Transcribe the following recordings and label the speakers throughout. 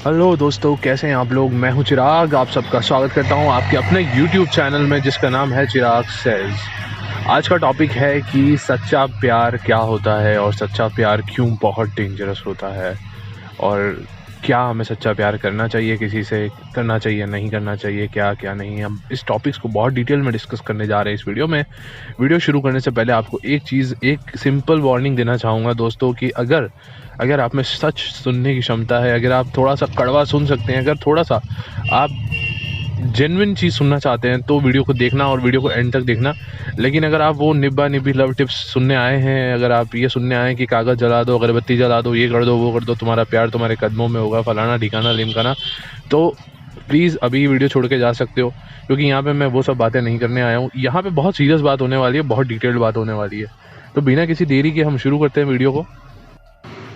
Speaker 1: Hello दोस्तों, कैसे हैं आप लोग। मैं हूं चिराग, आप सबका स्वागत करता हूं आपके अपने YouTube चैनल में जिसका नाम है चिराग सेज। आज का टॉपिक है कि सच्चा प्यार क्या होता है और सच्चा प्यार क्यों बहुत डेंजरस होता है, और क्या हमें सच्चा प्यार करना चाहिए, किसी से करना चाहिए, नहीं करना चाहिए, क्या क्या नहीं। हम इस टॉपिक्स को बहुत डिटेल में डिस्कस करने जा रहे हैं इस वीडियो में। वीडियो शुरू करने से पहले आपको एक सिंपल वार्निंग देना चाहूँगा दोस्तों कि अगर आप में सच सुनने की क्षमता है, अगर आप थोड़ा सा कड़वा सुन सकते हैं, अगर थोड़ा सा आप जेन्युइन चीज़ सुनना चाहते हैं तो वीडियो को देखना और वीडियो को एंड तक देखना। लेकिन अगर आप वो निब्बा निब्बी लव टिप्स सुनने आए हैं, अगर आप ये सुनने आए हैं कि कागज़ जला दो, अगरबत्ती जला दो, ये कर दो, वो कर दो, तुम्हारा प्यार तुम्हारे कदमों में होगा, फलाना ढिकाना लिमकाना, तो प्लीज़ अभी वीडियो छोड़ के जा सकते हो, क्योंकि यहाँ पे मैं वो सब बातें नहीं करने आया हूँ। यहाँ पे बहुत सीरियस बात होने वाली है, बहुत डिटेल्ड बात होने वाली है। तो बिना किसी देरी के हम शुरू करते हैं वीडियो को।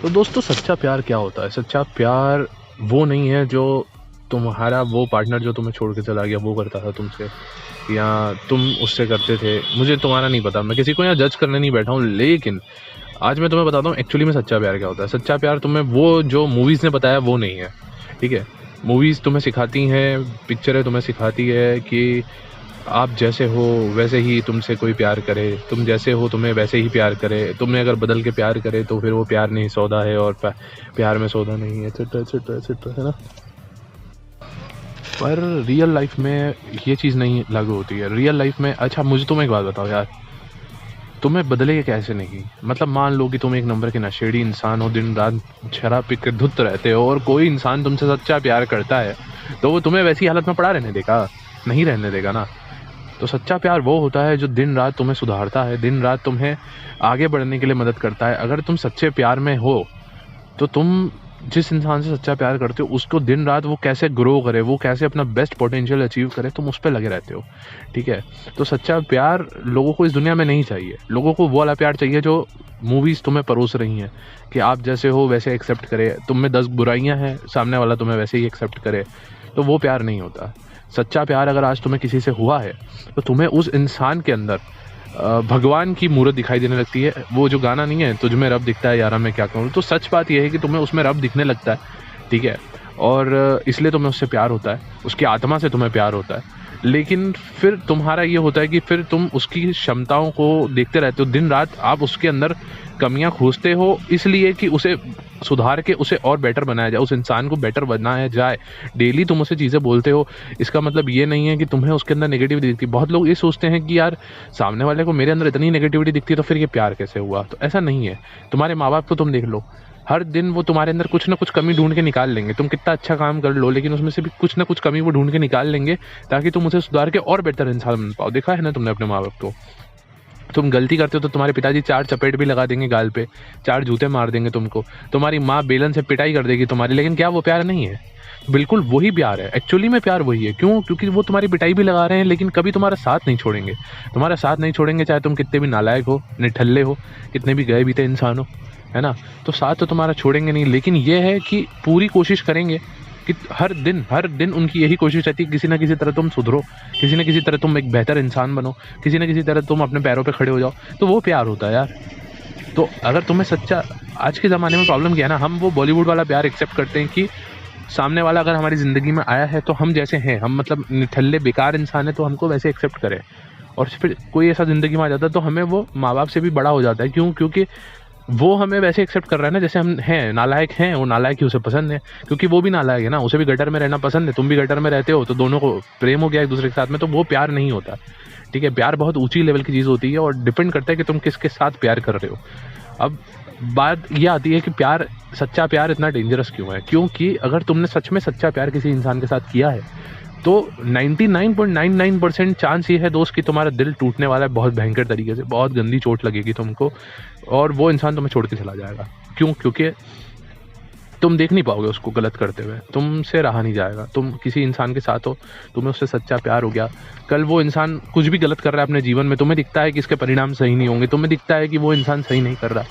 Speaker 1: तो दोस्तों, सच्चा प्यार क्या होता है? सच्चा प्यार वो नहीं है जो तुम्हारा वो पार्टनर जो तुम्हें छोड़ के चला गया वो करता था तुमसे, या तुम उससे करते थे। मुझे तुम्हारा नहीं पता, मैं किसी को यहाँ जज करने नहीं बैठा हूँ, लेकिन आज मैं तुम्हें बताता हूँ एक्चुअली में सच्चा प्यार क्या होता है। सच्चा प्यार तुम्हें वो जो मूवीज़ ने बताया वो नहीं है, ठीक है। मूवीज़ तुम्हें सिखाती हैं, पिक्चरें तुम्हें सिखाती है कि आप जैसे हो वैसे ही तुमसे कोई प्यार करे, तुम जैसे हो तुम्हें वैसे ही प्यार करे, तुमने अगर बदल के प्यार करे तो फिर वो प्यार नहीं सौदा है, और प्यार में सौदा नहीं है, एटसेट्रा, है ना। पर रियल लाइफ में ये चीज़ नहीं लागू होती है। रियल लाइफ में, अच्छा मुझे तुम एक बात बताओ यार, तुम्हें बदलेगा कैसे नहीं? मतलब मान लो कि तुम एक नंबर के नशेड़ी इंसान हो, दिन रात शराब पी के धुत रहते हो, और कोई इंसान तुमसे सच्चा प्यार करता है तो वो तुम्हें वैसी हालत में पड़ा रहने देगा? नहीं रहने देगा ना। तो सच्चा प्यार वो होता है जो दिन रात तुम्हें सुधारता है, दिन रात तुम्हें आगे बढ़ने के लिए मदद करता है। अगर तुम सच्चे प्यार में हो तो तुम जिस इंसान से सच्चा प्यार करते हो उसको दिन रात वो कैसे ग्रो करे, वो कैसे अपना बेस्ट पोटेंशियल अचीव करे, तुम उस पर लगे रहते हो, ठीक है। तो सच्चा प्यार लोगों को इस दुनिया में नहीं चाहिए। लोगों को वो वाला प्यार चाहिए जो मूवीज़ तुम्हें परोस रही हैं, कि आप जैसे हो वैसे एक्सेप्ट करे। तुम में 10 बुराइयां हैं, सामने वाला तुम्हें वैसे ही एक्सेप्ट करे, तो वो प्यार नहीं होता। सच्चा प्यार अगर आज तुम्हें किसी से हुआ है तो तुम्हें उस इंसान के अंदर भगवान की मूर्त दिखाई देने लगती है। वो जो गाना नहीं है, तुझ में रब दिखता है यारा मैं क्या कहूँ, तो सच बात यह है कि तुम्हें उसमें रब दिखने लगता है, ठीक है। और इसलिए तुम्हें उससे प्यार होता है, उसकी आत्मा से तुम्हें प्यार होता है। लेकिन फिर तुम्हारा ये होता है कि फिर तुम उसकी क्षमताओं को देखते रहते हो, दिन रात आप उसके अंदर कमियां खोजते हो, इसलिए कि उसे सुधार के उसे और बेटर बनाया जाए, उस इंसान को बेटर बनाया जाए। डेली तुम उसे चीज़ें बोलते हो, इसका मतलब ये नहीं है कि तुम्हें उसके अंदर नेगेटिविटी दिखती। बहुत लोग ये सोचते हैं कि यार सामने वाले को मेरे अंदर इतनी नेगेटिविटी दिखती है तो फिर ये प्यार कैसे हुआ? तो ऐसा नहीं है। तुम्हारे माँ बाप को तुम देख लो, हर दिन वो तुम्हारे अंदर कुछ ना कुछ कमी ढूंढ के निकाल लेंगे। तुम कितना अच्छा काम कर लो, लेकिन उसमें से भी कुछ ना कुछ कमी वो ढूंढ के निकाल लेंगे ताकि तुम उसे सुधार के और बेहतर इंसान बन पाओ। देखा है ना तुमने अपने माँ बाप को, तुम गलती करते हो तो तुम्हारे पिताजी 4 चपेट भी लगा देंगे गाल पे, 4 जूते मार देंगे तुमको, तुम्हारी माँ बेलन से पिटाई कर देगी तुम्हारी, लेकिन क्या वो प्यार नहीं है? बिल्कुल वही प्यार है, एक्चुअली में प्यार वही है। क्यों? क्योंकि वो तुम्हारी पिटाई भी लगा रहे हैं लेकिन कभी तुम्हारा साथ नहीं छोड़ेंगे। तुम्हारा साथ नहीं छोड़ेंगे चाहे तुम कितने भी नालायक हो, निठल्ले हो, कितने भी गए बीते इंसान हो, है ना। तो साथ तो तुम्हारा छोड़ेंगे नहीं, लेकिन ये है कि पूरी कोशिश करेंगे कि हर दिन उनकी यही कोशिश रहती है किसी ना किसी तरह तुम सुधरो, किसी ना किसी तरह तुम एक बेहतर इंसान बनो, किसी ना किसी तरह तुम अपने पैरों पे खड़े हो जाओ। तो वो प्यार होता है यार। तो अगर तुम्हें सच्चा, आज के ज़माने में प्रॉब्लम क्या है ना, हम वो बॉलीवुड वाला प्यार एक्सेप्ट करते हैं कि सामने वाला अगर हमारी ज़िंदगी में आया है तो हम जैसे हैं, हम मतलब निठल्ले बेकार इंसान है तो हमको वैसे एक्सेप्ट करें। और फिर कोई ऐसा ज़िंदगी में आ जाता है तो हमें वो माँ बाप से भी बड़ा हो जाता है। क्यों? क्योंकि वो हमें वैसे एक्सेप्ट कर रहा है ना जैसे हम हैं। नालायक हैं, वो नालायक ही उसे पसंद है, क्योंकि वो भी नालायक है ना, उसे भी गटर में रहना पसंद है, तुम भी गटर में रहते हो, तो दोनों को प्रेम हो गया एक दूसरे के साथ में। तो वो प्यार नहीं होता, ठीक है। प्यार बहुत ऊंची लेवल की चीज़ होती है और डिपेंड करता है कि तुम किसके साथ प्यार कर रहे हो। अब बात ये आती है कि प्यार, सच्चा प्यार इतना डेंजरस क्यों है? क्योंकि अगर तुमने सच में सच्चा प्यार किसी इंसान के साथ किया है तो 99.99% चांस ये है दोस्त कि तुम्हारा दिल टूटने वाला है बहुत भयंकर तरीके से, बहुत गंदी चोट लगेगी तुमको, और वो इंसान तुम्हें छोड़ के चला जाएगा। क्यों? क्योंकि तुम देख नहीं पाओगे उसको गलत करते हुए, तुमसे रहा नहीं जाएगा। तुम किसी इंसान के साथ हो, तुम्हें उससे सच्चा प्यार हो गया, कल वो इंसान कुछ भी गलत कर रहा है अपने जीवन में, तुम्हें दिखता है कि इसके परिणाम सही नहीं होंगे, तुम्हें दिखता है कि वो इंसान सही नहीं कर रहा,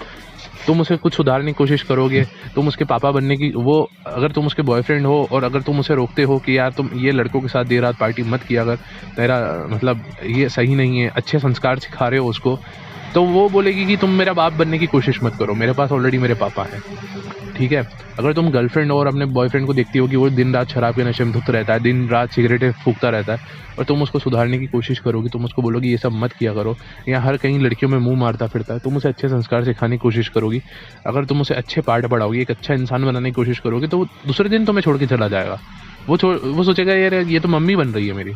Speaker 1: तुम उसे कुछ सुधारने की कोशिश करोगे, तुम उसके पापा बनने की, वो अगर तुम उसके बॉयफ्रेंड हो और अगर तुम उसे रोकते हो कि यार तुम ये लड़कों के साथ देर रात पार्टी मत किया अगर, तेरा मतलब ये सही नहीं है, अच्छे संस्कार सिखा रहे हो उसको, तो वो बोलेगी कि तुम मेरा बाप बनने की कोशिश मत करो, मेरे पास ऑलरेडी मेरे पापा हैं, ठीक है। अगर तुम गर्लफ्रेंड और अपने बॉयफ्रेंड को देखती हो कि वो दिन रात शराब के नशे में धुत रहता है, दिन रात सिगरेटें फूकता रहता है, और तुम उसको सुधारने की कोशिश करोगी, तुम उसको बोलोगी ये सब मत किया करो, या हर कहीं लड़कियों में मुंह मारता फिरता है, तुम उसे अच्छे संस्कार सिखाने की कोशिश करोगी, अगर तुम उसे अच्छे पाठ पढ़ाओगी, एक अच्छा इंसान बनाने की कोशिश करोगी, तो दूसरे दिन तुम्हें छोड़ के चला जाएगा। वो सोचेगा यार ये तो मम्मी बन रही है मेरी,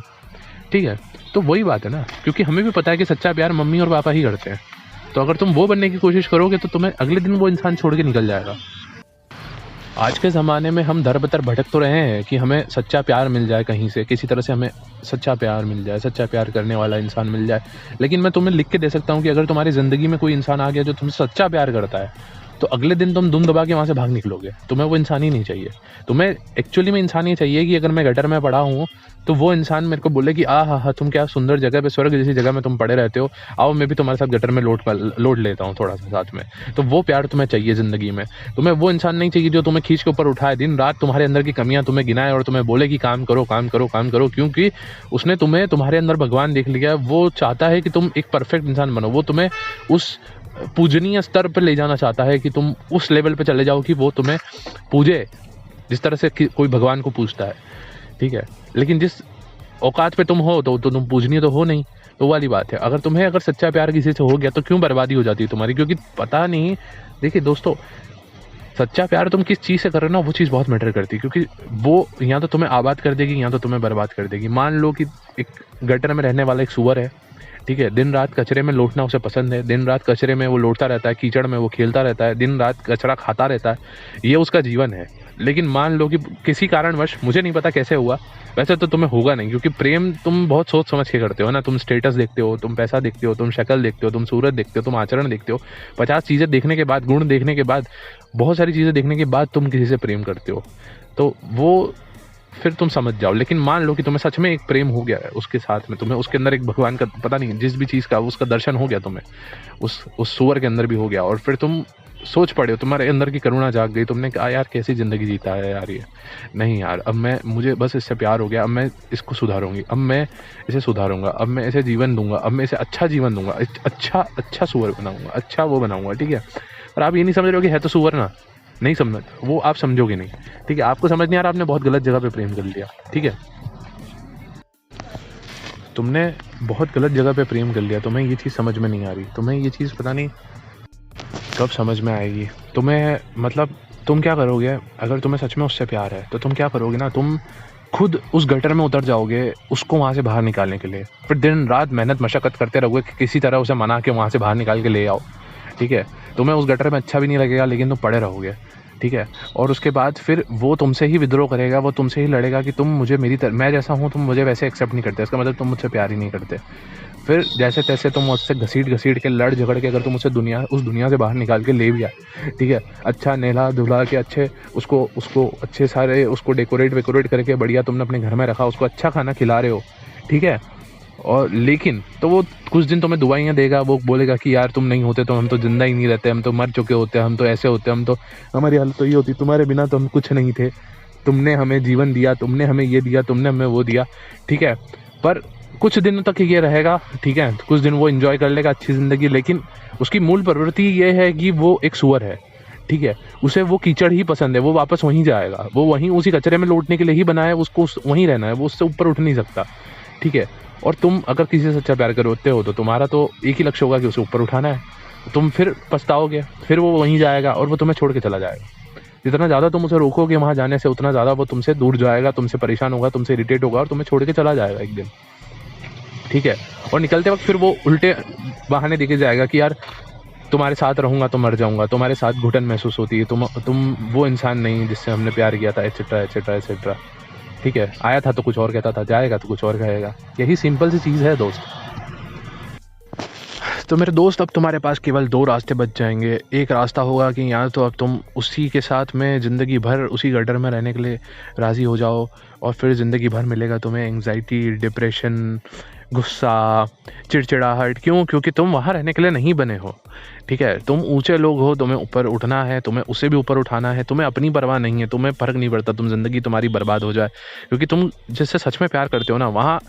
Speaker 1: ठीक है। तो वही बात है ना, क्योंकि हमें भी पता है कि सच्चा प्यार मम्मी और पापा ही करते हैं। तो अगर तुम वो बनने की कोशिश करोगे तो तुम्हें अगले दिन वो इंसान छोड़ के निकल जाएगा। आज के ज़माने में हम दर बदर भटक तो रहे हैं कि हमें सच्चा प्यार मिल जाए, कहीं से किसी तरह से हमें सच्चा प्यार मिल जाए, सच्चा प्यार करने वाला इंसान मिल जाए। लेकिन मैं तुम्हें लिख के दे सकता हूँ कि अगर तुम्हारी ज़िंदगी में कोई इंसान आ गया जो तुमसे सच्चा प्यार करता है, तो अगले दिन तुम दुम दबा के वहाँ से भाग निकलोगे। तुम्हें वो इंसान ही नहीं चाहिए। तुम्हें एक्चुअली में इंसान ये चाहिए कि अगर मैं गटर में पड़ा हूँ तो वो इंसान मेरे को बोले कि हा तुम क्या सुंदर जगह पे, स्वर्ग जैसी जगह में तुम पड़े रहते हो, आओ मैं भी तुम्हारे साथ गटर में लोट लेता हूँ थोड़ा सा साथ में। तो वो प्यार तुम्हें चाहिए ज़िंदगी में। तुम्हें वो इंसान नहीं चाहिए जो तुम्हें खींच के ऊपर उठाए, दिन रात तुम्हारे अंदर की कमियां तुम्हें गिनाए और तुम्हें बोले कि काम करो काम करो काम करो, क्योंकि उसने तुम्हें, तुम्हारे अंदर भगवान देख लिया है। वो चाहता है कि तुम एक परफेक्ट इंसान बनो। वो तुम्हें उस पूजनीय स्तर पर ले जाना चाहता है कि तुम उस लेवल पे चले जाओ कि वो तुम्हें पूजे जिस तरह से कोई भगवान को पूजता है, ठीक है। लेकिन जिस औकात पे तुम हो तो तुम पूजनीय तो हो नहीं। तो वाली बात है, अगर सच्चा प्यार किसी से हो गया तो क्यों बर्बादी हो जाती है तुम्हारी? क्योंकि पता नहीं, देखिए दोस्तों, सच्चा प्यार तुम किस चीज़ से कर रहे हो ना, वो चीज़ बहुत मैटर करती है, क्योंकि वो या तो तुम्हें आबाद कर देगी या तो तुम्हें बर्बाद कर देगी। मान लो कि एक गटर में रहने वाला एक सूअर है, ठीक है, दिन रात कचरे में लौटना उसे पसंद है, दिन रात कचरे में वो लौटता रहता है, कीचड़ में वो खेलता रहता है, दिन रात कचरा खाता रहता है, ये उसका जीवन है। लेकिन मान लो कि किसी कारणवश, मुझे नहीं पता कैसे हुआ, वैसे तो तुम्हें होगा नहीं, क्योंकि प्रेम तुम बहुत सोच समझ के करते हो ना। तुम स्टेटस देखते हो, तुम पैसा देखते हो, तुम शक्ल देखते हो, तुम सूरत देखते हो, तुम आचरण देखते हो, 50 चीज़ें देखने के बाद, गुण देखने के बाद, बहुत सारी चीज़ें देखने के बाद तुम किसी से प्रेम करते हो। तो वो फिर तुम समझ जाओ। लेकिन मान लो कि तुम्हें सच में एक प्रेम हो गया है उसके साथ में, तुम्हें उसके अंदर एक भगवान का, पता नहीं जिस भी चीज़ का, उसका दर्शन हो गया तुम्हें, उस सूअर के अंदर भी हो गया, और फिर तुम सोच पड़े हो, तुम्हारे अंदर की करुणा जाग गई, तुमने कहा यार कैसी ज़िंदगी जीता है यार ये, नहीं यार, अब मुझे बस इससे प्यार हो गया, अब मैं इसको सुधारूंगी, अब मैं इसे सुधारूंगा, अब मैं इसे जीवन दूंगा, अब मैं इसे अच्छा जीवन दूंगा, अच्छा सूअर बनाऊंगा, अच्छा वो बनाऊंगा, ठीक है। पर आप ये नहीं समझ रहे हो कि है तो सूअर ना, नहीं समझ, वो आप समझोगे नहीं, ठीक है। आपको समझ नहीं आ रहा, आपने बहुत गलत जगह पे प्रेम कर लिया, ठीक है। तुमने बहुत गलत जगह पे प्रेम कर लिया, तुम्हें ये चीज़ समझ में नहीं आ रही, तुम्हें ये चीज़ पता नहीं कब समझ में आएगी। तुम्हें मतलब तुम क्या करोगे, अगर तुम्हें सच में उससे प्यार है तो तुम क्या करोगे ना, तुम खुद उस गटर में उतर जाओगे उसको वहाँ से बाहर निकालने के लिए। फिर दिन रात मेहनत मशक्कत करते रहोगे कि किसी तरह उसे मना के वहाँ से बाहर निकाल के ले आओ, ठीक है। तुम्हें उस गटर में अच्छा भी नहीं लगेगा, लेकिन तुम पड़े रहोगे, ठीक है। और उसके बाद फिर वो तुमसे ही विद्रोह करेगा, वो तुमसे ही लड़ेगा कि तुम मुझे मैं जैसा हूँ तुम मुझे वैसे एक्सेप्ट नहीं करते, इसका मतलब तुम मुझसे प्यार ही नहीं करते। फिर जैसे तैसे तुम उससे घसीट के लड़ झगड़ के अगर तुम उस दुनिया से बाहर निकाल के ले भी आए, ठीक है, अच्छा नहला धुला के अच्छे उसको अच्छे सारे उसको डेकोरेट करके बढ़िया तुमने अपने घर में रखा, उसको अच्छा खाना खिला रहे हो, ठीक है। और लेकिन तो वो कुछ दिन तुम्हें दुआइयाँ देगा, वो बोलेगा कि यार तुम नहीं होते तो हम तो जिंदा ही नहीं रहते, हम तो मर चुके होते, हम तो ऐसे होते, हम तो हमारी हालत तो ये होती, तुम्हारे बिना तो हम कुछ नहीं थे, तुमने हमें जीवन दिया, तुमने हमें ये दिया, तुमने हमें वो दिया, ठीक है। पर कुछ दिन तक ये रहेगा, ठीक है, कुछ दिन वो एंजॉय कर लेगा अच्छी ज़िंदगी, लेकिन उसकी मूल प्रवृत्ति ये है कि वो एक सूअर है, ठीक है। उसे वो कीचड़ ही पसंद है, वो वापस वहीं जाएगा, वो वहीं उसी कचरे में लौटने के लिए ही बना है, उसको वहीं रहना है, वो उससे ऊपर उठ नहीं सकता, ठीक है। और तुम अगर किसी से सच्चा प्यार करते हो तो तुम्हारा तो एक ही लक्ष्य होगा कि उसे ऊपर उठाना है। तुम फिर पछताओगे, फिर वो वहीं जाएगा और वो तुम्हें छोड़ के चला जाएगा। जितना ज़्यादा तुम उसे रोकोगे वहाँ जाने से, उतना ज़्यादा वो तुमसे दूर जाएगा, तुमसे परेशान होगा, तुमसे इरिटेट होगा और तुम्हें छोड़ के चला जाएगा एक दिन, ठीक है। और निकलते वक्त फिर वो उल्टे बहाने देके जाएगा कि यार तुम्हारे साथ रहूंगा तो मर जाऊंगा, तुम्हारे साथ घुटन महसूस होती है, तुम वो इंसान नहीं जिससे हमने प्यार किया था, एटसेट्रा एटसेट्रा एटसेट्रा, ठीक है। आया था तो कुछ और कहता था, जाएगा तो कुछ और कहेगा। यही सिंपल सी चीज़ है दोस्त। तो मेरे दोस्त, अब तुम्हारे पास केवल 2 रास्ते बच जाएंगे। एक रास्ता होगा कि या तो अब तुम उसी के साथ में ज़िंदगी भर उसी गटर में रहने के लिए राज़ी हो जाओ, और फिर ज़िंदगी भर मिलेगा तुम्हें एंग्जाइटी, डिप्रेशन, गुस्सा, चिड़चिड़ाहट। क्योंकि तुम वहाँ रहने के लिए नहीं बने हो, ठीक है। तुम ऊंचे लोग हो, तुम्हें ऊपर उठना है, तुम्हें उसे भी ऊपर उठाना है, तुम्हें अपनी परवाह नहीं है, तुम्हें फ़र्क नहीं पड़ता तुम ज़िंदगी तुम्हारी बर्बाद हो जाए, क्योंकि तुम जिससे सच में प्यार करते हो ना, वहाँ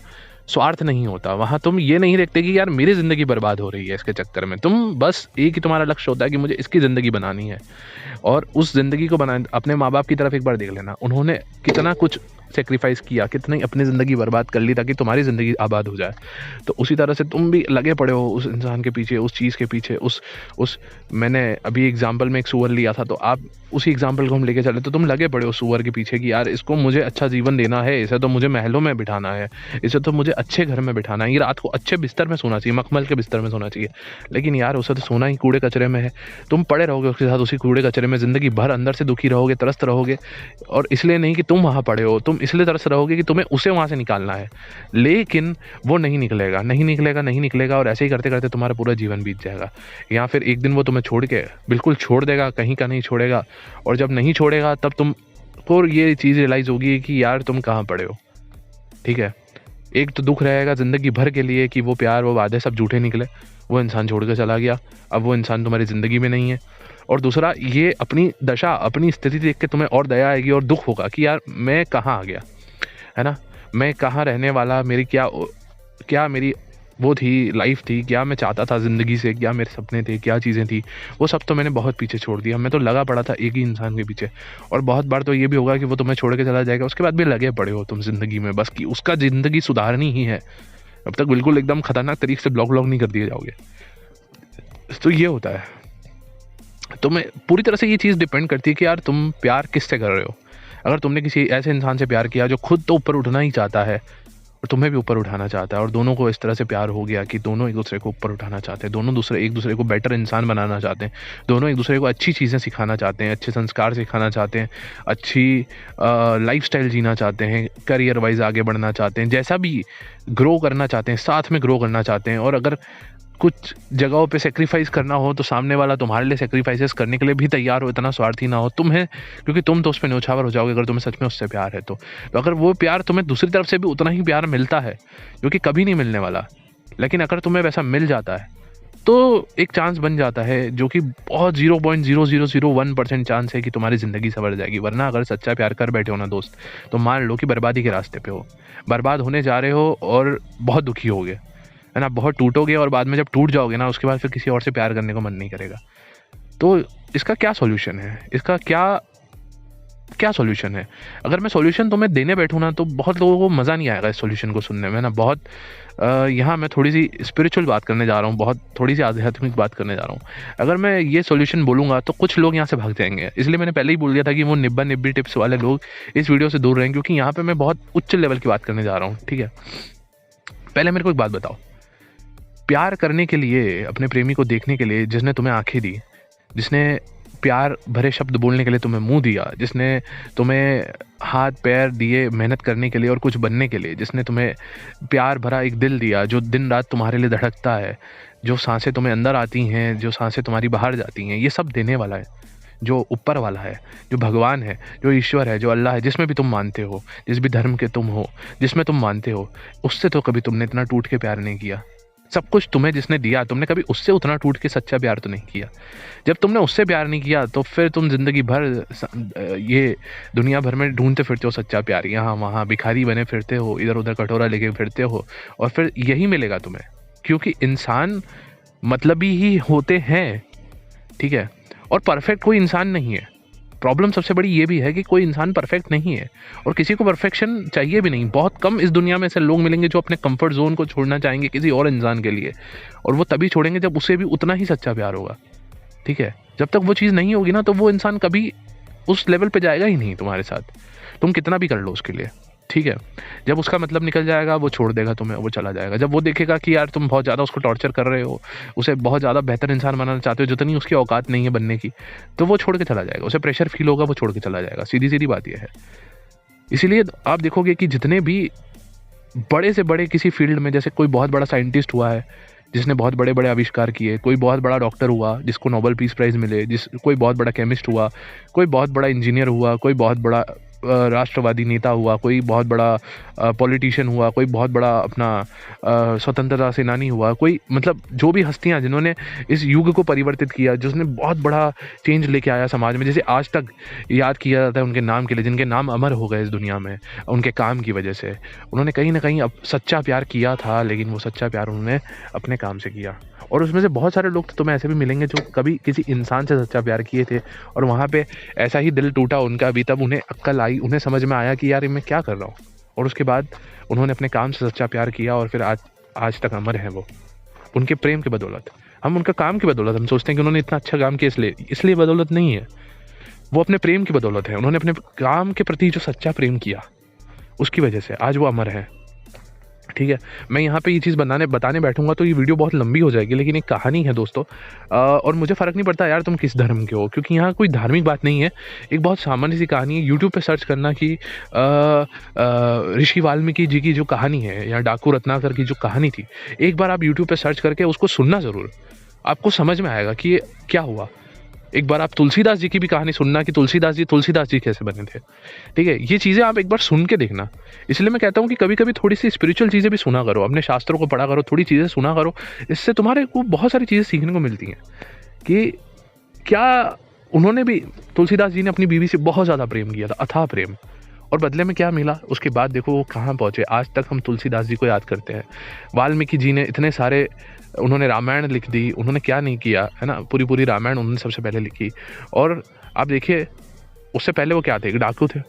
Speaker 1: स्वार्थ नहीं होता वहाँ। तुम ये नहीं देखते कि यार मेरी ज़िंदगी बर्बाद हो रही है इसके चक्कर में। तुम बस एक ही तुम्हारा लक्ष्य होता है कि मुझे इसकी ज़िंदगी बनानी है, और उस ज़िंदगी को बना। अपने माँ बाप की तरफ एक बार देख लेना, उन्होंने कितना कुछ सेक्रीफाइस किया, कितनी अपनी ज़िंदगी बर्बाद कर ली ताकि तुम्हारी ज़िंदगी आबाद हो जाए। तो उसी तरह से तुम भी लगे पड़े हो उस इंसान के पीछे, उस चीज़ के पीछे। उस मैंने अभी एग्जाम्पल में एक सूअर लिया था, तो आप उसी एग्जाम्पल को हम लेके चले तो तुम लगे पड़े हो सूअर के पीछे कि यार इसको मुझे अच्छा जीवन देना है, इसे तो मुझे महलों में बिठाना है, इसे तो मुझे अच्छे घर में बिठाना है, ये रात को अच्छे बिस्तर में सोना चाहिए, मखमल के बिस्तर में सोना चाहिए। लेकिन यार उसे तो सोना ही कूड़े कचरे में है। तुम पड़े रहोगे उसके साथ उसी कूड़े कचरे में ज़िंदगी भर, अंदर से दुखी रहोगे, त्रस्त रहोगे। और इसलिए नहीं कि तुम वहाँ पड़े हो, तुम इसलिए तरस रहोगे कि तुम्हें उसे वहाँ से निकालना है, लेकिन वो नहीं निकलेगा, नहीं निकलेगा, नहीं निकलेगा। और ऐसे ही करते करते तुम्हारा पूरा जीवन बीत जाएगा। या फिर एक दिन वो तुम्हें छोड़ के बिल्कुल छोड़ देगा, कहीं का नहीं छोड़ेगा। और जब नहीं छोड़ेगा तब तुमको ये चीज़ रियलाइज़ होगी कि यार तुम कहाँ पड़े हो। ठीक है, एक तो दुख रहेगा ज़िंदगी भर के लिए कि वो प्यार, वो वादे सब झूठे निकले, वो इंसान छोड़ कर चला गया, अब वो इंसान तुम्हारी ज़िंदगी में नहीं है। और दूसरा, ये अपनी दशा, अपनी स्थिति देख के तुम्हें और दया आएगी और दुख होगा कि यार मैं कहाँ आ गया, है ना, मैं कहाँ रहने वाला, मेरी क्या मेरी वो थी, लाइफ थी, क्या मैं चाहता था ज़िंदगी से, क्या मेरे सपने थे, क्या चीज़ें थी, वो सब तो मैंने बहुत पीछे छोड़ दिया। मैं तो लगा पड़ा था एक ही इंसान के पीछे। और बहुत बार तो ये भी होगा कि वो तुम्हें छोड़ के चला जाएगा, उसके बाद भी लगे पड़े हो तुम ज़िंदगी में, बस कि उसका ज़िंदगी सुधारनी ही है। अब तक बिल्कुल एकदम खतरनाक तरीके से ब्लॉक नहीं कर दिए जाओगे। तो ये होता है। तुम्हें पूरी तरह से ये चीज़ डिपेंड करती है कि यार तुम प्यार किससे कर रहे हो। अगर तुमने किसी ऐसे इंसान से प्यार किया जो खुद तो ऊपर उठना ही चाहता है और तुम्हें भी ऊपर उठाना चाहता है, और दोनों को इस तरह से प्यार हो गया कि दोनों एक दूसरे को ऊपर उठाना चाहते हैं, दोनों एक दूसरे को बेटर इंसान बनाना चाहते हैं, दोनों एक दूसरे को अच्छी चीज़ें सिखाना चाहते हैं, अच्छे संस्कार सिखाना चाहते हैं, अच्छी लाइफस्टाइल जीना चाहते हैं, करियर वाइज आगे बढ़ना चाहते हैं, जैसा भी ग्रो करना चाहते हैं, साथ में ग्रो करना चाहते हैं। और अगर कुछ जगहों पे सेक्रीफाइस करना हो तो सामने वाला तुम्हारे लिए सेक्रीफाइसेस करने के लिए भी तैयार हो, इतना स्वार्थी ना हो तुम्हें, क्योंकि तुम तो उस पर न्यौछावर हो जाओगे अगर तुम्हें सच में उससे प्यार है। तो अगर वो प्यार तुम्हें दूसरी तरफ से भी उतना ही प्यार मिलता है, जो कि कभी नहीं मिलने वाला, लेकिन अगर तुम्हें वैसा मिल जाता है तो एक चांस बन जाता है, जो कि बहुत 0.0001% चांस है कि तुम्हारी ज़िंदगी संवर जाएगी। वरना अगर सच्चा प्यार कर बैठे हो ना दोस्त, तो मान लो कि बर्बादी के रास्ते पे हो, बर्बाद होने जा रहे हो और बहुत दुखी होगे, है ना, बहुत टूटोगे, और बाद में जब टूट जाओगे ना, उसके बाद फिर किसी और से प्यार करने को मन नहीं करेगा। तो इसका क्या सॉल्यूशन है, इसका क्या सॉल्यूशन है? अगर मैं सॉल्यूशन तुम्हें देने बैठूँ ना, तो बहुत लोगों को मज़ा नहीं आएगा इस सॉल्यूशन को सुनने में ना। बहुत यहाँ मैं थोड़ी सी स्पिरिचुअल बात करने जा रहा हूँ, बहुत थोड़ी सी आध्यात्मिक बात करने जा रहा हूँ। अगर मैं ये सॉल्यूशन बोलूँगा तो कुछ लोग यहाँ से भाग जाएंगे, इसलिए मैंने पहले ही बोल दिया था कि वो निब्बा निब्बी टिप्स वाले लोग इस वीडियो से दूर रहें, क्योंकि यहाँ पर मैं बहुत उच्च लेवल की बात करने जा रहा हूँ। ठीक है, पहले मेरे को एक बात बताओ, प्यार करने के लिए, अपने प्रेमी को देखने के लिए जिसने तुम्हें आंखें दी, जिसने प्यार भरे शब्द बोलने के लिए तुम्हें मुंह दिया, जिसने तुम्हें हाथ पैर दिए मेहनत करने के लिए और कुछ बनने के लिए, जिसने तुम्हें प्यार भरा एक दिल दिया जो दिन रात तुम्हारे लिए धड़कता है, जो सांसें तुम्हें अंदर आती हैं, जो सांसें तुम्हारी बाहर जाती हैं, ये सब देने वाला है, जो ऊपर वाला है, जो भगवान है, जो ईश्वर है, जो अल्लाह है, जिसमें भी तुम मानते हो, जिस भी धर्म के तुम हो, जिसमें तुम मानते हो, उससे तो कभी तुमने इतना टूट के प्यार नहीं किया। सब कुछ तुम्हें जिसने दिया, तुमने कभी उससे उतना टूट के सच्चा प्यार तो नहीं किया। जब तुमने उससे प्यार नहीं किया तो फिर तुम जिंदगी भर ये दुनिया भर में ढूंढते फिरते हो सच्चा प्यार, यहाँ वहाँ भिखारी बने फिरते हो, इधर उधर कटोरा लेके फिरते हो, और फिर यही मिलेगा तुम्हें, क्योंकि इंसान मतलबी ही होते हैं। ठीक है, और परफेक्ट कोई इंसान नहीं है। प्रॉब्लम सबसे बड़ी ये भी है कि कोई इंसान परफेक्ट नहीं है, और किसी को परफेक्शन चाहिए भी नहीं। बहुत कम इस दुनिया में ऐसे लोग मिलेंगे जो अपने कंफर्ट जोन को छोड़ना चाहेंगे किसी और इंसान के लिए, और वो तभी छोड़ेंगे जब उसे भी उतना ही सच्चा प्यार होगा। ठीक है, जब तक वो चीज़ नहीं होगी ना, तो वो इंसान कभी उस लेवल पे जाएगा ही नहीं तुम्हारे साथ, तुम कितना भी कर लो उसके लिए। ठीक है, जब उसका मतलब निकल जाएगा वो छोड़ देगा तुम्हें, वो चला जाएगा। जब वो देखेगा कि यार तुम बहुत ज़्यादा उसको टॉर्चर कर रहे हो, उसे बहुत ज़्यादा बेहतर इंसान बनाना चाहते हो जितनी उसकी औकात नहीं है बनने की, तो वो छोड़ के चला जाएगा। उसे प्रेशर फील होगा, वो छोड़ के चला जाएगा। सीधी सीधी बात यह है। इसीलिए आप देखोगे कि जितने भी बड़े से बड़े किसी फील्ड में, जैसे कोई बहुत बड़ा साइंटिस्ट हुआ है जिसने बहुत बड़े बड़े आविष्कार किए, कोई बहुत बड़ा डॉक्टर हुआ जिसको नोबेल पीस प्राइज़ मिले, कोई बहुत बड़ा केमिस्ट हुआ, कोई बहुत बड़ा इंजीनियर हुआ, कोई बहुत बड़ा राष्ट्रवादी नेता हुआ, कोई बहुत बड़ा पॉलिटिशियन हुआ, कोई बहुत बड़ा अपना स्वतंत्रता सेनानी हुआ, कोई मतलब जो भी हस्तियां जिन्होंने इस युग को परिवर्तित किया, जिसने बहुत बड़ा चेंज लेके आया समाज में, जैसे आज तक याद किया जाता है उनके नाम के लिए, जिनके नाम अमर हो गए इस दुनिया में उनके काम की वजह से। उन्होंने कहीं ना कहीं अब सच्चा प्यार किया था, लेकिन वो सच्चा प्यार उन्होंने अपने काम से किया। और उसमें से बहुत सारे लोग तो तुम्हें ऐसे भी मिलेंगे जो कभी किसी इंसान से सच्चा प्यार किए थे और वहाँ पे ऐसा ही दिल टूटा उनका भी, तब उन्हें अक्ल आई, उन्हें समझ में आया कि यार ये मैं क्या कर रहा हूँ, और उसके बाद उन्होंने अपने काम से सच्चा प्यार किया और फिर आज तक अमर है वो, उनके प्रेम की बदौलत। हम उनका काम की बदौलत हम सोचते हैं कि उन्होंने इतना अच्छा काम किया इसलिए बदौलत नहीं है, वो अपने प्रेम की बदौलत है। उन्होंने अपने काम के प्रति जो सच्चा प्रेम किया उसकी वजह से आज वो अमर है। ठीक है, मैं यहाँ पे ये चीज़ बताने बैठूंगा तो ये वीडियो बहुत लंबी हो जाएगी, लेकिन एक कहानी है दोस्तों, और मुझे फ़र्क नहीं पड़ता यार तुम किस धर्म के हो, क्योंकि यहाँ कोई धार्मिक बात नहीं है। एक बहुत सामान्य सी कहानी है, यूट्यूब पे सर्च करना कि ऋषि वाल्मीकि जी की जो कहानी है या डाकू रत्नाकर की जो कहानी थी, एक बार आप यूट्यूब पे सर्च करके उसको सुनना ज़रूर, आपको समझ में आएगा कि ये क्या हुआ। एक बार आप तुलसीदास जी की भी कहानी सुनना कि तुलसीदास जी कैसे बने थे। ठीक है, ये चीज़ें आप एक बार सुन के देखना। इसलिए मैं कहता हूँ कि कभी कभी थोड़ी सी स्पिरिचुअल चीज़ें भी सुना करो, अपने शास्त्रों को पढ़ा करो, थोड़ी चीज़ें सुना करो, इससे तुम्हारे को बहुत सारी चीज़ें सीखने को मिलती हैं कि क्या उन्होंने भी, तुलसीदास जी ने अपनी बीवी से बहुत ज़्यादा प्रेम किया था, अथाह प्रेम, और बदले में क्या मिला उसके बाद देखो वो कहाँ पहुँचे। आज तक हम तुलसीदास जी को याद करते हैं। वाल्मीकि जी ने इतने सारे, उन्होंने रामायण लिख दी, उन्होंने क्या नहीं किया है ना, पूरी रामायण उन्होंने सबसे पहले लिखी। और आप देखिए उससे पहले वो क्या थे, एक डाकू थे।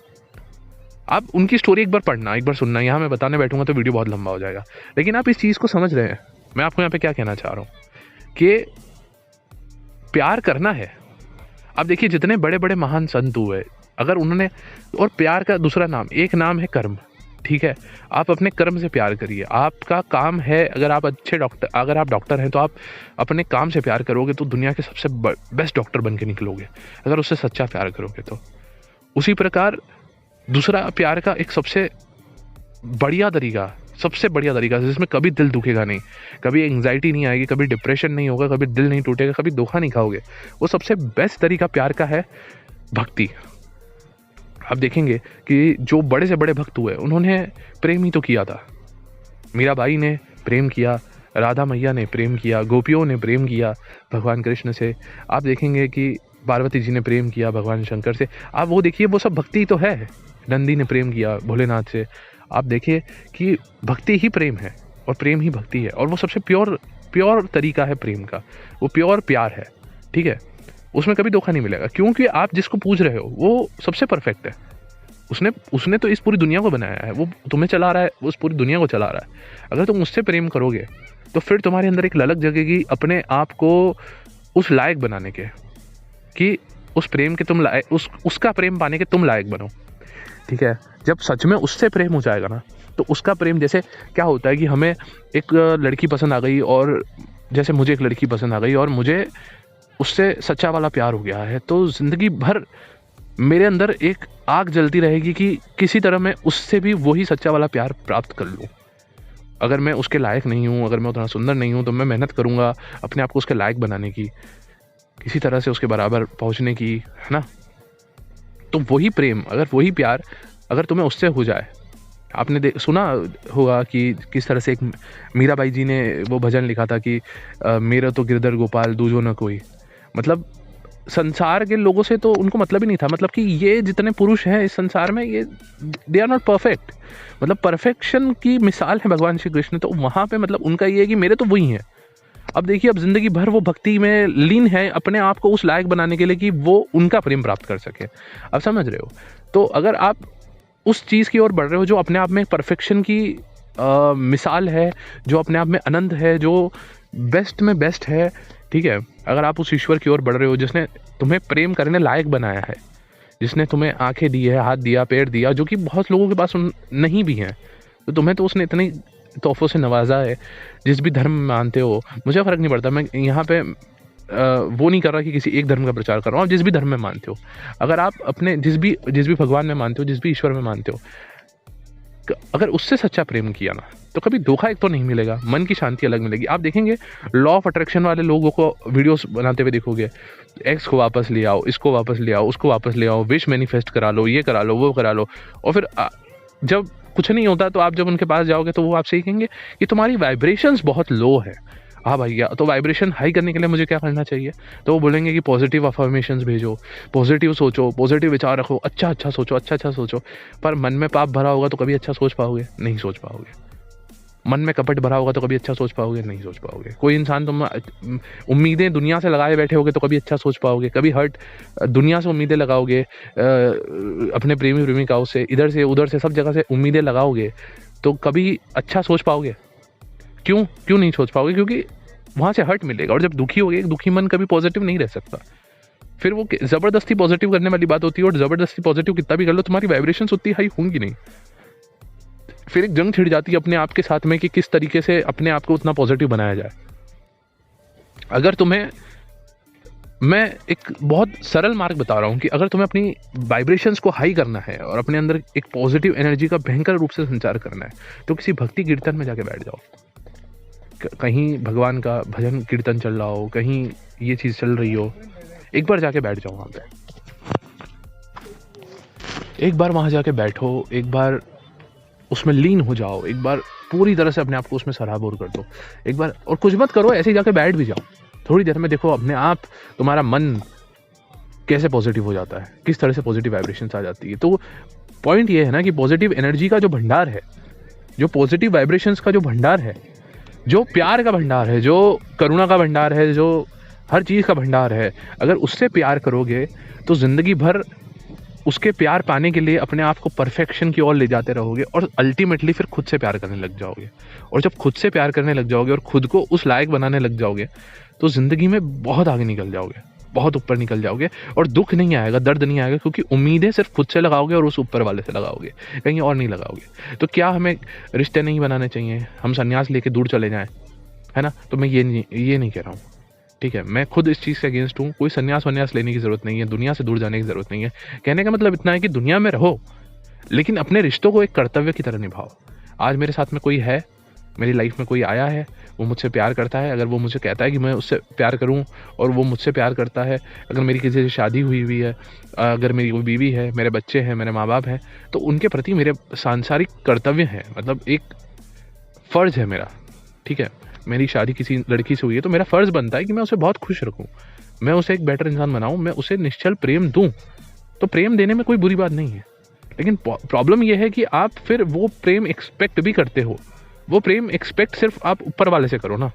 Speaker 1: आप उनकी स्टोरी एक बार पढ़ना, एक बार सुनना, यहाँ मैं बताने बैठूंगा तो वीडियो बहुत लंबा हो जाएगा, लेकिन आप इस चीज़ को समझ रहे हैं मैं आपको यहाँ पे क्या कहना चाह रहा हूँ कि प्यार करना है। आप देखिए जितने बड़े बड़े महान संत हुए, अगर उन्होंने, और प्यार का दूसरा नाम, एक नाम है कर्म। ठीक है, आप अपने कर्म से प्यार करिए। आपका काम है, अगर आप अगर आप डॉक्टर हैं तो आप अपने काम से प्यार करोगे तो दुनिया के सबसे बेस्ट डॉक्टर बन के निकलोगे, अगर उससे सच्चा प्यार करोगे तो। उसी प्रकार दूसरा प्यार का एक सबसे बढ़िया तरीका जिसमें कभी दिल दुखेगा नहीं, कभी एंग्जाइटी नहीं आएगी, कभी डिप्रेशन नहीं होगा, कभी दिल नहीं टूटेगा, कभी धोखा नहीं खाओगे, वो सबसे बेस्ट तरीका प्यार का है भक्ति। आप देखेंगे कि जो बड़े से बड़े भक्त हुए उन्होंने प्रेम ही तो किया था। मीराबाई ने प्रेम किया, राधा मैया ने प्रेम किया, गोपियों ने प्रेम किया भगवान कृष्ण से। आप देखेंगे कि पार्वती जी ने प्रेम किया भगवान शंकर से। आप वो देखिए, वो सब भक्ति तो है। नंदी ने प्रेम किया भोलेनाथ से। आप देखिए कि भक्ति ही प्रेम है और प्रेम ही भक्ति है, और वो सबसे प्योर तरीका है प्रेम का, वो प्योर प्यार है। ठीक है, उसमें कभी धोखा नहीं मिलेगा, क्योंकि आप जिसको पूज रहे हो वो सबसे परफेक्ट है। उसने तो इस पूरी दुनिया को बनाया है, वो तुम्हें चला रहा है, वो उस पूरी दुनिया को चला रहा है। अगर तुम उससे प्रेम करोगे तो फिर तुम्हारे अंदर एक ललक जगेगी अपने आप को उस लायक बनाने के, कि उस प्रेम के तुम लायक, उसका प्रेम पाने के तुम लायक बनो। ठीक है, जब सच में उससे प्रेम हो जाएगा ना, तो उसका प्रेम, जैसे क्या होता है कि हमें एक लड़की पसंद आ गई, और जैसे मुझे एक लड़की पसंद आ गई और मुझे उससे सच्चा वाला प्यार हो गया है, तो ज़िंदगी भर मेरे अंदर एक आग जलती रहेगी कि किसी तरह मैं उससे भी वही सच्चा वाला प्यार प्राप्त कर लूँ। अगर मैं उसके लायक नहीं हूँ, अगर मैं उतना सुंदर नहीं हूँ, तो मैं मेहनत करूँगा अपने आप को उसके लायक बनाने की, किसी तरह से उसके बराबर पहुँचने की, है ना। तो वही प्रेम, अगर वही प्यार अगर तुम्हें उससे हो जाए, आपने सुना होगा कि किस तरह से एक मीराबाई जी ने वो भजन लिखा था कि मेरा तो गिरधर गोपाल दूजो न कोई। मतलब संसार के लोगों से तो उनको मतलब ही नहीं था, मतलब कि ये जितने पुरुष हैं इस संसार में, ये दे आर नॉट परफेक्ट, मतलब परफेक्शन की मिसाल है भगवान श्री कृष्ण। तो वहाँ पे मतलब उनका ये है कि मेरे तो वही हैं। अब देखिए, अब जिंदगी भर वो भक्ति में लीन है अपने आप को उस लायक बनाने के लिए कि वो उनका प्रेम प्राप्त कर सके। अब समझ रहे हो? तो अगर आप उस चीज़ की ओर बढ़ रहे हो जो अपने आप में परफेक्शन की मिसाल है, जो अपने आप में अनंत है, जो बेस्ट में बेस्ट है, ठीक है, अगर आप उस ईश्वर की ओर बढ़ रहे हो जिसने तुम्हें प्रेम करने लायक बनाया है, जिसने तुम्हें आंखें दी है, हाथ दिया, पैर दिया, जो कि बहुत लोगों के पास नहीं भी हैं, तो तुम्हें तो उसने इतनी तोहफों से नवाजा है। जिस भी धर्म में मानते हो, मुझे फ़र्क नहीं पड़ता, मैं यहाँ पे वो नहीं कर रहा कि किसी एक धर्म का प्रचार कर रहा हूँ। आप जिस भी धर्म में मानते हो, अगर आप अपने जिस भी भगवान में मानते हो, जिस भी ईश्वर में मानते हो, अगर उससे सच्चा प्रेम किया ना, तो कभी धोखा एक तो नहीं मिलेगा, मन की शांति अलग मिलेगी। आप देखेंगे लॉ ऑफ अट्रैक्शन वाले लोगों को वीडियोस बनाते हुए देखोगे, एक्स को वापस ले आओ, इसको वापस ले आओ, उसको वापस ले आओ, विश मैनिफेस्ट करा लो, ये करा लो, वो करा लो, और फिर जब कुछ नहीं होता तो आप जब उनके पास जाओगे तो वो आपसे ही कहेंगे कि तुम्हारी वाइब्रेशंस बहुत लो है। हाँ भैया, तो वाइब्रेशन हाई करने के लिए मुझे क्या करना चाहिए? तो वो बोलेंगे कि पॉजिटिव अफर्मेशंस भेजो, पॉजिटिव सोचो, पॉजिटिव विचार रखो, अच्छा अच्छा सोचो, अच्छा अच्छा सोचो। पर मन में पाप भरा होगा तो कभी अच्छा सोच पाओगे? नहीं सोच पाओगे। मन में कपट भरा होगा तो कभी अच्छा सोच पाओगे? नहीं सोच पाओगे। कोई इंसान तुम उम्मीदें दुनिया से लगाए बैठे होगे तो कभी अच्छा सोच पाओगे? कभी दुनिया से उम्मीदें लगाओगे, अपने प्रेमी प्रेमिकाओं से, इधर से उधर से, सब जगह से उम्मीदें लगाओगे तो कभी अच्छा सोच पाओगे? क्यों क्यों नहीं सोच पाओगे? क्योंकि वहाँ से हर्ट मिलेगा। और जब दुखी होगे, एक दुखी मन कभी पॉजिटिव नहीं रह सकता। फिर वो ज़बरदस्ती पॉजिटिव करने वाली बात होती है, और ज़बरदस्ती पॉजिटिव कितना भी कर लो तुम्हारी वाइब्रेशंस उतनी हाई होंगी नहीं। फिर एक जंग छिड़ जाती है अपने आप के साथ में कि किस तरीके से अपने आप को उतना पॉजिटिव बनाया जाए। अगर तुम्हें, मैं एक बहुत सरल मार्ग बता रहा हूँ कि अगर तुम्हें अपनी वाइब्रेशंस को हाई करना है और अपने अंदर एक पॉजिटिव एनर्जी का भयंकर रूप से संचार करना है, तो किसी भक्ति कीर्तन में जाके बैठ जाओ। कहीं भगवान का भजन कीर्तन चल रहा हो, कहीं ये चीज़ चल रही हो, एक बार जाके बैठ जाओ वहाँ पे। एक बार वहाँ जाके बैठो, एक बार उसमें लीन हो जाओ, एक बार पूरी तरह से अपने आप को उसमें सराबोर कर दो एक बार। और कुछ मत करो, ऐसे ही जाके बैठ भी जाओ। थोड़ी देर में देखो अपने आप तुम्हारा मन कैसे पॉजिटिव हो जाता है, किस तरह से पॉजिटिव वाइब्रेशंस आ जाती है। तो पॉइंट ये है ना कि पॉजिटिव एनर्जी का जो भंडार है, जो पॉजिटिव वाइब्रेशंस का जो भंडार है, जो प्यार का भंडार है, जो करुणा का भंडार है, जो हर चीज़ का भंडार है, अगर उससे प्यार करोगे तो ज़िंदगी भर उसके प्यार पाने के लिए अपने आप को परफेक्शन की ओर ले जाते रहोगे, और अल्टीमेटली फिर खुद से प्यार करने लग जाओगे। और जब खुद से प्यार करने लग जाओगे और खुद को उस लायक बनाने लग जाओगे तो ज़िंदगी में बहुत आगे निकल जाओगे, बहुत ऊपर निकल जाओगे। और दुख नहीं आएगा, दर्द नहीं आएगा, क्योंकि उम्मीदें सिर्फ खुद से लगाओगे और उस ऊपर वाले से लगाओगे, कहीं और नहीं लगाओगे। तो क्या हमें रिश्ते नहीं बनाने चाहिए, हम संन्यास लेके दूर चले जाएं, है ना? तो मैं ये नहीं कह रहा हूँ, ठीक है? मैं खुद इस चीज़ से अगेंस्ट हूँ। कोई संन्यास वन्यास लेने की ज़रूरत नहीं है, दुनिया से दूर जाने की ज़रूरत नहीं है। कहने का मतलब इतना है कि दुनिया में रहो, लेकिन अपने रिश्तों को एक कर्तव्य की तरह निभाओ। आज मेरे साथ में कोई है, मेरी लाइफ में कोई आया है, वो मुझसे प्यार करता है, अगर वो मुझे कहता है कि मैं उससे प्यार करूं और वो मुझसे प्यार करता है, अगर मेरी किसी से शादी हुई हुई है, अगर मेरी कोई बीवी है, मेरे बच्चे हैं, मेरे माँ बाप हैं, तो उनके प्रति मेरे सांसारिक कर्तव्य हैं, मतलब एक फ़र्ज़ है मेरा, ठीक है? मेरी शादी किसी लड़की से हुई है तो मेरा फ़र्ज़ बनता है कि मैं उसे बहुत खुश रखूँ, मैं उसे एक बेटर इंसान बनाऊँ, मैं उसे निश्चल प्रेम दूँ। तो प्रेम देने में कोई बुरी बात नहीं है, लेकिन प्रॉब्लम यह है कि आप फिर वो प्रेम एक्सपेक्ट भी करते हो। वो प्रेम एक्सपेक्ट सिर्फ आप ऊपर वाले से करो ना,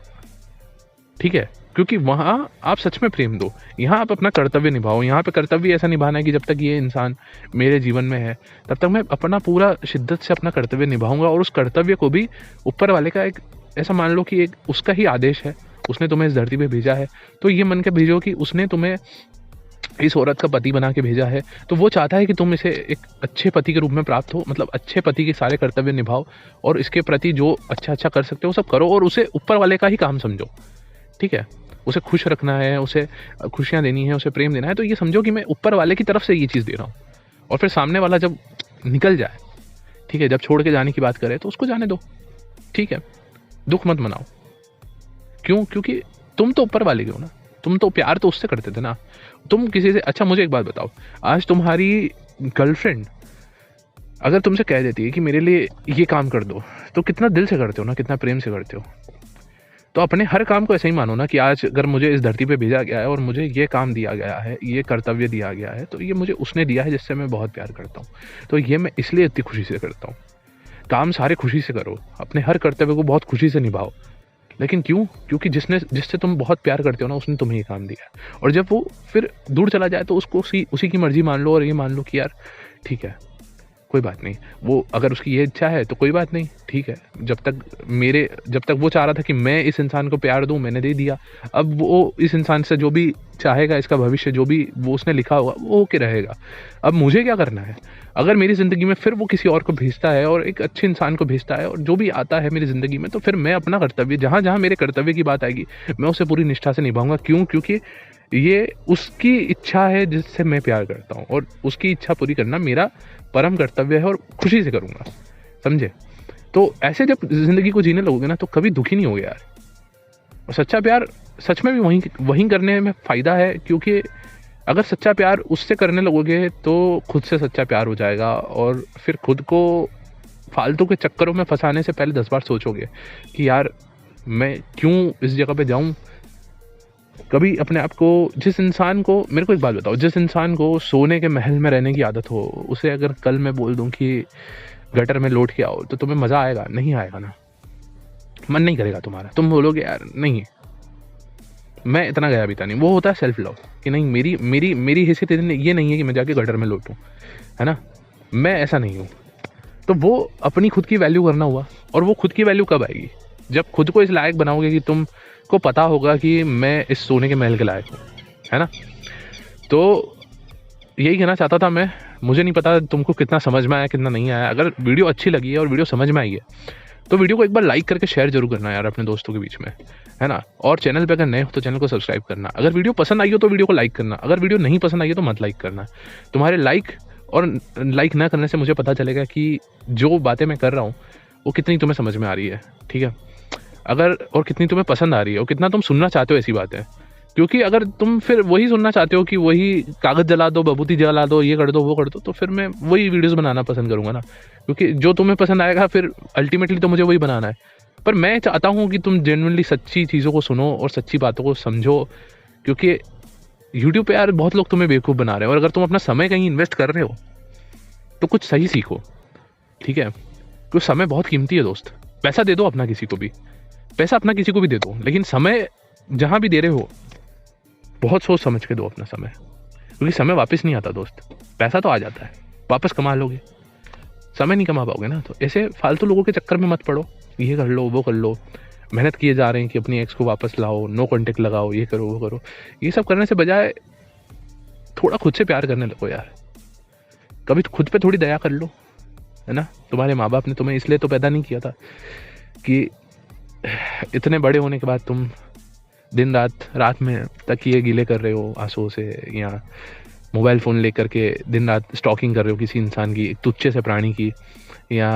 Speaker 1: ठीक है? क्योंकि वहाँ आप सच में प्रेम दो, यहाँ आप अपना कर्तव्य निभाओ। यहाँ पे कर्तव्य ऐसा निभाना है कि जब तक ये इंसान मेरे जीवन में है तब तक मैं अपना पूरा शिद्दत से अपना कर्तव्य निभाऊंगा, और उस कर्तव्य को भी ऊपर वाले का एक, ऐसा मान लो कि एक उसका ही आदेश है, उसने तुम्हें इस धरती पे भेजा है, तो ये मन के भेजो कि उसने तुम्हें इस औरत का पति बना के भेजा है, तो वो चाहता है कि तुम इसे एक अच्छे पति के रूप में प्राप्त हो, मतलब अच्छे पति के सारे कर्तव्य निभाओ और इसके प्रति जो अच्छा कर सकते हो सब करो, और उसे ऊपर वाले का ही काम समझो, ठीक है? उसे खुश रखना है, उसे खुशियाँ देनी है, उसे प्रेम देना है, तो ये समझो कि मैं ऊपर वाले की तरफ से ये चीज़ दे रहा हूँ। और फिर सामने वाला जब निकल जाए, ठीक है, जब छोड़ के जाने की बात करे तो उसको जाने दो, ठीक है? दुख मत मनाओ। क्यों? क्योंकि तुम तो ऊपर वाले के हो ना, तुम तो प्यार तो उससे करते थे ना। तुम किसी से, अच्छा मुझे एक बात बताओ, आज तुम्हारी गर्लफ्रेंड अगर तुमसे कह देती है कि मेरे लिए ये काम कर दो, तो कितना दिल से करते हो ना, कितना प्रेम से करते हो। तो अपने हर काम को ऐसे ही मानो ना कि आज अगर मुझे इस धरती पे भेजा गया है और मुझे ये काम दिया गया है, ये कर्तव्य दिया गया है, तो ये मुझे उसने दिया है जिससे मैं बहुत प्यार करता हूँ, तो ये मैं इसलिए इतनी खुशी से करता हूँ। काम सारे खुशी से करो, अपने हर कर्तव्य को बहुत खुशी से निभाओ। लेकिन क्यों? क्योंकि जिससे तुम बहुत प्यार करते हो ना, उसने तुम्हें ये काम दिया है। और जब वो फिर दूर चला जाए तो उसको उसी की मर्जी मान लो, और ये मान लो कि यार ठीक है, कोई बात नहीं, वो अगर उसकी ये इच्छा है तो कोई बात नहीं, ठीक है। जब तक वो चाह रहा था कि मैं इस इंसान को प्यार दूं, मैंने दे दिया। अब वो इस इंसान से जो भी चाहेगा, इसका भविष्य जो भी वो उसने लिखा होगा वो होके रहेगा। अब मुझे क्या करना है? अगर मेरी ज़िंदगी में फिर वो किसी और को भेजता है और एक अच्छे इंसान को भेजता है और जो भी आता है मेरी ज़िंदगी में, तो फिर मैं अपना कर्तव्य, जहाँ जहाँ मेरे कर्तव्य की बात आएगी, मैं उसे पूरी निष्ठा से निभाऊंगा। क्यों? क्योंकि ये उसकी इच्छा है जिससे मैं प्यार करता हूँ, और उसकी इच्छा पूरी करना मेरा परम कर्तव्य है, और खुशी से करूँगा, समझे? तो ऐसे जब ज़िंदगी को जीने लगोगे ना तो कभी दुखी नहीं होगे यार। और सच्चा प्यार सच में भी वहीं करने में फ़ायदा है, क्योंकि अगर सच्चा प्यार उससे करने लगोगे तो खुद से सच्चा प्यार हो जाएगा, और फिर खुद को फालतू के चक्करों में फंसाने से पहले 10 बार सोचोगे कि यार मैं क्यों इस जगह पे जाऊं। कभी अपने आप को, जिस इंसान को, मेरे को एक बात बताओ, जिस इंसान को सोने के महल में रहने की आदत हो, उसे अगर कल मैं बोल दूं कि गटर में लौट के आओ, तो तुम्हें मज़ा आएगा? नहीं आएगा ना, मन नहीं करेगा तुम्हारा, तुम बोलोगे यार नहीं, मैं इतना गया बीता नहीं। वो होता है सेल्फ लव, कि नहीं मेरी मेरी मेरी हैसियत इतनी ये नहीं है कि मैं जाके गटर में लौटूं, है ना, मैं ऐसा नहीं हूँ। तो वो अपनी खुद की वैल्यू करना हुआ। और वो खुद की वैल्यू कब आएगी? जब खुद को इस लायक बनाओगे कि तुमको पता होगा कि मैं इस सोने के महल के लायक हूँ, है ना। तो यही कहना चाहता था मैं। मुझे नहीं पता तुमको कितना समझ में आया, कितना नहीं आया। अगर वीडियो अच्छी लगी है और वीडियो समझ में आई है तो वीडियो को एक बार लाइक करके शेयर जरूर करना यार अपने दोस्तों के बीच में, है ना। और चैनल पे अगर नए हो तो चैनल को सब्सक्राइब करना। अगर वीडियो पसंद आई हो तो वीडियो को लाइक करना। अगर वीडियो नहीं पसंद आई हो तो मत लाइक करना। तुम्हारे लाइक और लाइक ना करने से मुझे पता चलेगा कि जो बातें मैं कर रहा हूँ वो कितनी तुम्हें समझ में आ रही है, ठीक है। अगर और कितनी तुम्हें पसंद आ रही है और कितना तुम सुनना चाहते हो ऐसी बातें। क्योंकि अगर तुम फिर वही सुनना चाहते हो कि वही कागज़ जला दो, बबूती जला दो, ये कर दो, वो कर दो, तो फिर मैं वही वीडियोस बनाना पसंद करूँगा ना। क्योंकि जो तुम्हें पसंद आएगा फिर अल्टीमेटली तो मुझे वही बनाना है। पर मैं चाहता हूँ कि तुम जेन्युइनली सच्ची चीज़ों को सुनो और सच्ची बातों को समझो। क्योंकि यूट्यूब पे यार बहुत लोग तुम्हें बेवकूफ़ बना रहे हैं, और अगर तुम अपना समय कहीं इन्वेस्ट कर रहे हो तो कुछ सही सीखो, ठीक है। क्योंकि समय बहुत कीमती है दोस्त। पैसा दे दो अपना किसी को भी, पैसा अपना किसी को भी दे दो, लेकिन समय जहाँ भी दे रहे हो बहुत सोच समझ के दो अपना समय। क्योंकि समय वापस नहीं आता दोस्त। पैसा तो आ जाता है, वापस कमा लोगे, समय नहीं कमा पाओगे ना। तो ऐसे फालतू लोगों के चक्कर में मत पड़ो, ये कर लो, वो कर लो, मेहनत किए जा रहे हैं कि अपनी एक्स को वापस लाओ, नो कॉन्टेक्ट लगाओ, ये करो, वो करो। ये सब करने से बजाय थोड़ा खुद से प्यार करने लगो यार। कभी खुद पे थोड़ी दया कर लो, है ना। तुम्हारे माँ बाप ने तुम्हें इसलिए तो पैदा नहीं किया था कि इतने बड़े होने के बाद तुम दिन रात में तकिए गीले कर रहे हो आंसुओं से, या मोबाइल फ़ोन लेकर के दिन रात स्टॉकिंग कर रहे हो किसी इंसान की, एक तुच्छे से प्राणी की, या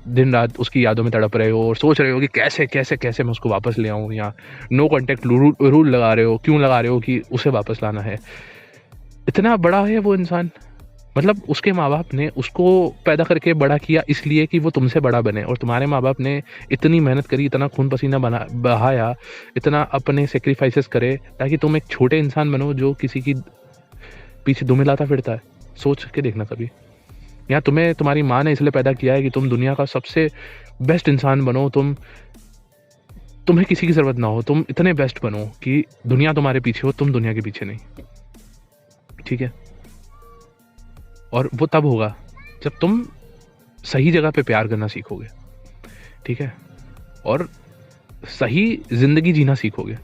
Speaker 1: दिन रात उसकी यादों में तड़प रहे हो और सोच रहे हो कि कैसे कैसे कैसे मैं उसको वापस ले आऊँ, या नो कॉन्टेक्ट रूल लगा रहे हो। क्यों लगा रहे हो? कि उसे वापस लाना है। इतना बड़ा है वो इंसान, मतलब उसके माँ बाप ने उसको पैदा करके बड़ा किया इसलिए कि वो तुमसे बड़ा बने। और तुम्हारे माँ बाप ने इतनी मेहनत करी, इतना खून पसीना बहाया, इतना अपने सेक्रीफाइसेस करे ताकि तुम एक छोटे इंसान बनो जो किसी की पीछे दुमिलाता फिरता है। सोच के देखना कभी। या तुम्हें तुम्हारी माँ ने इसलिए पैदा किया है कि तुम दुनिया का सबसे बेस्ट इंसान बनो। तुम्हें किसी की ज़रूरत ना हो, तुम इतने बेस्ट बनो कि दुनिया तुम्हारे पीछे हो, तुम दुनिया के पीछे नहीं, ठीक है। और वो तब होगा जब तुम सही जगह पे प्यार करना सीखोगे, ठीक है, और सही ज़िंदगी जीना सीखोगे।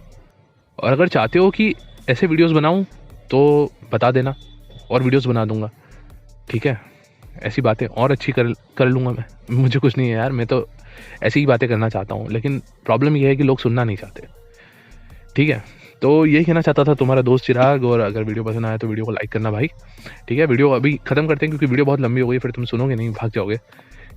Speaker 1: और अगर चाहते हो कि ऐसे वीडियोस बनाऊं तो बता देना, और वीडियोस बना दूंगा, ठीक है। ऐसी बातें और अच्छी कर लूँगा मैं। मुझे कुछ नहीं है यार, मैं तो ऐसी ही बातें करना चाहता हूँ। लेकिन प्रॉब्लम ये है कि लोग सुनना नहीं चाहते, ठीक है। तो यही कहना चाहता था तुम्हारा दोस्त चिराग। और अगर वीडियो पसंद आया तो वीडियो को लाइक करना भाई, ठीक है। वीडियो अभी ख़त्म करते हैं क्योंकि वीडियो बहुत लंबी हो गई, फिर तुम सुनोगे नहीं, भाग जाओगे,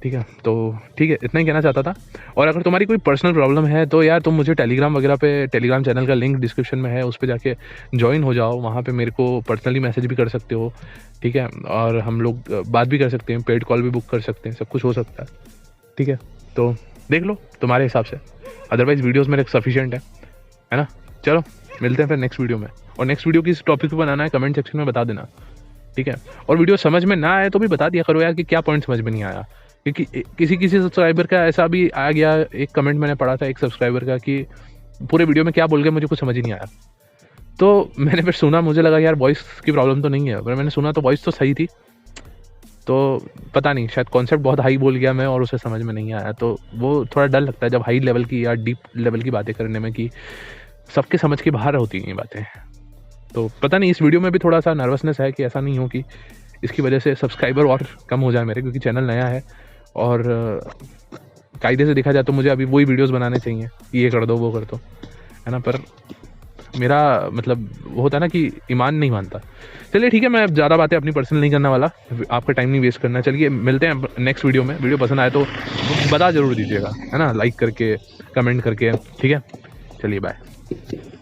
Speaker 1: ठीक है। तो ठीक है, इतना ही कहना चाहता था। और अगर तुम्हारी कोई पर्सनल प्रॉब्लम है तो यार तुम मुझे टेलीग्राम वगैरह पे, टेलीग्राम चैनल का लिंक डिस्क्रिप्शन में है, उस पर जाके ज्वाइन हो जाओ। वहाँ पे मेरे को पर्सनली मैसेज भी कर सकते हो, ठीक है। और हम लोग बात भी कर सकते हैं, पेड कॉल भी बुक कर सकते हैं, सब कुछ हो सकता है, ठीक है। तो देख लो तुम्हारे हिसाब से, अदरवाइज़ वीडियोज़ मेरे सफिशिएंट है ना। चलो मिलते हैं फिर नेक्स्ट वीडियो में। और नेक्स्ट वीडियो किस टॉपिक पे बनाना है कमेंट सेक्शन में बता देना, ठीक है। और वीडियो समझ में ना आए तो भी बता दिया करो यार कि क्या पॉइंट समझ में नहीं आया। क्योंकि किसी सब्सक्राइबर का ऐसा भी आ गया, एक कमेंट मैंने पढ़ा था एक सब्सक्राइबर का कि पूरे वीडियो में क्या बोल गए मुझे कुछ समझ ही नहीं आया। तो मैंने फिर सुना, मुझे लगा यार वॉइस की प्रॉब्लम तो नहीं है, पर मैंने सुना तो वॉइस तो सही थी। तो पता नहीं, शायद कॉन्सेप्ट बहुत हाई बोल गया मैं और उसे समझ में नहीं आया। तो वो थोड़ा डर लगता है जब हाई लेवल की या डीप लेवल की बातें करने में, कि सबके समझ के बाहर होती हैं ये बातें। तो पता नहीं, इस वीडियो में भी थोड़ा सा नर्वसनेस है कि ऐसा नहीं हो कि इसकी वजह से सब्सक्राइबर और कम हो जाए मेरे, क्योंकि चैनल नया है। और कायदे से देखा जाए तो मुझे अभी वही वीडियोस बनाने चाहिए, ये कर दो वो कर दो, है ना। पर मेरा मतलब वो होता है ना कि ईमान नहीं मानता। चलिए ठीक है, मैं ज़्यादा बातें अपनी पर्सनल नहीं करने वाला, आपका टाइम नहीं वेस्ट करना। चलिए मिलते हैं नेक्स्ट वीडियो में। वीडियो पसंद आए तो बता ज़रूर दीजिएगा, है ना, लाइक करके, कमेंट करके, ठीक है। चलिए बाय।